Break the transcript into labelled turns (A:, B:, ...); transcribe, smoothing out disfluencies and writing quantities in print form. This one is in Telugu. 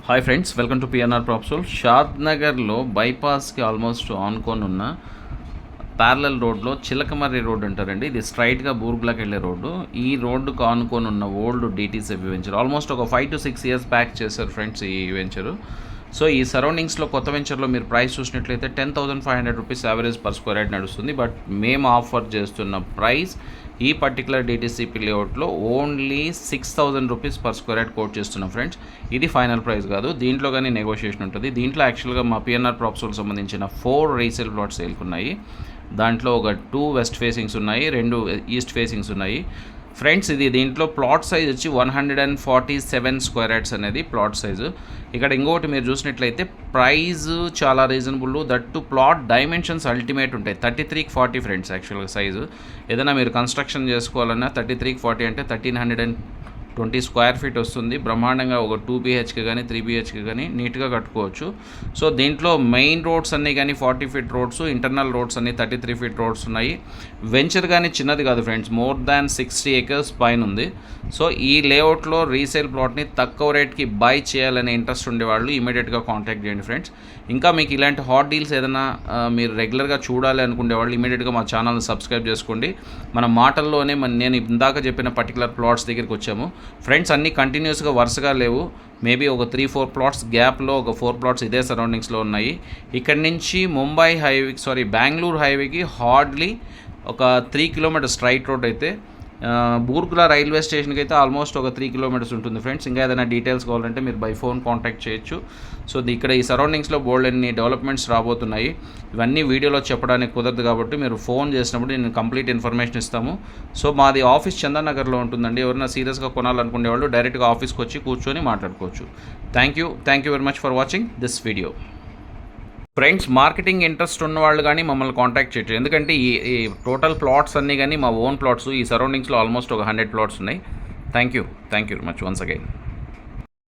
A: Hi friends, welcome to PNR Propsol. షాద్ నగర్లో బైపాస్కి ఆల్మోస్ట్ ఆనుకొని ఉన్న ప్యారలల్ రోడ్లో చిలకమర్రి రోడ్ అంటారండి. ఇది స్ట్రైట్గా బూర్గులాకి వెళ్ళే రోడ్డు. ఈ రోడ్డుకు ఆనుకొని ఉన్న ఓల్డ్ డిటీసీబీ వెంచర్ ఆల్మోస్ట్ ఒక 5 to 6 years బ్యాక్ చేశారు ఫ్రెండ్స్ ఈ వెంచరు. సో ఈ సరౌండింగ్స్లో కొత్త వెంచర్లో మీరు ప్రైస్ చూసినట్లయితే 10,500 rupees average per square yard నడుస్తుంది. బట్ మేము ఆఫర్ చేస్తున్న ప్రైస్ ఈ పర్టికులర్ డిటీసీపీ లేఅవుట్లో only 6,000 rupees per square yard quote చేస్తున్నాం ఫ్రెండ్స్. ఇది ఫైనల్ ప్రైస్ కాదు, దీంట్లో కానీ నెగోషియేషన్ ఉంటుంది. దీంట్లో యాక్చువల్గా మా పిఎన్ఆర్ ప్రాప్సోల్ సంబంధించిన 4 రీసేల్ ప్లాట్స్ సేల్కున్నాయి. దాంట్లో ఒక 2 వెస్ట్ ఫేసింగ్స్ ఉన్నాయి, 2 ఈస్ట్ ఫేసింగ్స్ ఉన్నాయి ఫ్రెండ్స్. దీంట్లో ప్లాట్ సైజ్ వచ్చి 147 స్క్వేర్ యార్డ్స్ అనేది ప్లాట్ సైజు. ఇక్కడ ఇంకొకటి మీరు చూసినట్లయితే ప్రైజ్ చాలా reasonable, that plot dimensions ultimate ఉంటాయి. 33x40 ఫ్రెండ్స్ యాక్చువల్గా సైజు. ఏదైనా మీరు కన్స్ట్రక్షన్ చేసుకోవాలన్నా 33x40 అంటే 1,320 స్క్వేర్ ఫీట్ వస్తుంది. బ్రహ్మాండంగా ఒక 2 BHK కానీ 3 BHK కానీ నీట్గా కట్టుకోవచ్చు. సో దీంట్లో మెయిన్ రోడ్స్ అన్నీ కానీ 40 feet రోడ్స్, ఇంటర్నల్ రోడ్స్ అన్నీ 33 feet రోడ్స్ ఉన్నాయి. వెంచర్ కానీ చిన్నది కాదు ఫ్రెండ్స్, మోర్ దాన్ 60 acres పైన ఉంది. సో ఈ లేఅవుట్లో రీసేల్ ప్లాట్ని తక్కువ రేట్కి బై చేయాలనే ఇంట్రెస్ట్ ఉండేవాళ్ళు ఇమీడియట్గా కాంటాక్ట్ చేయండి ఫ్రెండ్స్. ఇంకా మీకు ఇలాంటి హాట్ డీల్స్ ఏదైనా మీరు రెగ్యులర్గా చూడాలి అనుకునే వాళ్ళు ఇమీడియట్గా మా ఛానల్ని సబ్స్క్రైబ్ చేసుకోండి. మన మాటల్లోనే నేను ఇందాక చెప్పిన పర్టికులర్ ప్లాట్స్ దగ్గరికి వచ్చాము ఫ్రెండ్స్. అన్నీ కంటిన్యూస్గా వరుసగా లేవు, మేబీ ఒక 3-4 ప్లాట్స్ గ్యాప్లో ఒక 4 ప్లాట్స్ ఇదే సరౌండింగ్స్లో ఉన్నాయి. ఇక్కడి నుంచి బెంగళూరు హైవేకి హార్డ్లీ ఒక 3 kilometers స్ట్రైట్ రోడ్ అయితే, బూర్గులా రైల్వే స్టేషన్కి అయితే ఆల్మోస్ట్ ఒక 3 kilometers ఉంటుంది ఫ్రెండ్స్. ఇంకా ఏదైనా డీటెయిల్స్ కావాలంటే మీరు బై ఫోన్ కాంటాక్ట్ చేయొచ్చు. సో ఇక్కడ ఈ సరౌండింగ్స్లో బోల్డ్ అన్ని డెవలప్మెంట్స్ రాబోతున్నాయి. ఇవన్నీ వీడియోలో చెప్పడానికి కుదరదు కాబట్టి మీరు ఫోన్ చేసినప్పుడు నేను కంప్లీట్ ఇన్ఫర్మేషన్ ఇస్తాము. సో మాది ఆఫీస్ చందానగర్లో ఉంటుందండి. ఎవరైనా సీరియస్గా కొనాలనుకునే వాళ్ళు డైరెక్ట్గా ఆఫీస్కి వచ్చి కూర్చొని మాట్లాడుకోవచ్చు. Thank you very much for watching this video friends. Marketing interest ఉన్న వాళ్ళు కానీ మమ్మల్ని కాంటాక్ట్ చేయొచ్చు. ఎందుకంటే ఈ టోటల్ ప్లాట్స్ అన్నీ కానీ మా ఓన్ ప్లాట్స్ ఈ సరౌండింగ్స్లో ఆల్మోస్ట్ ఒక 100 ప్లాట్స్ ఉన్నాయి. Thank you very much once again.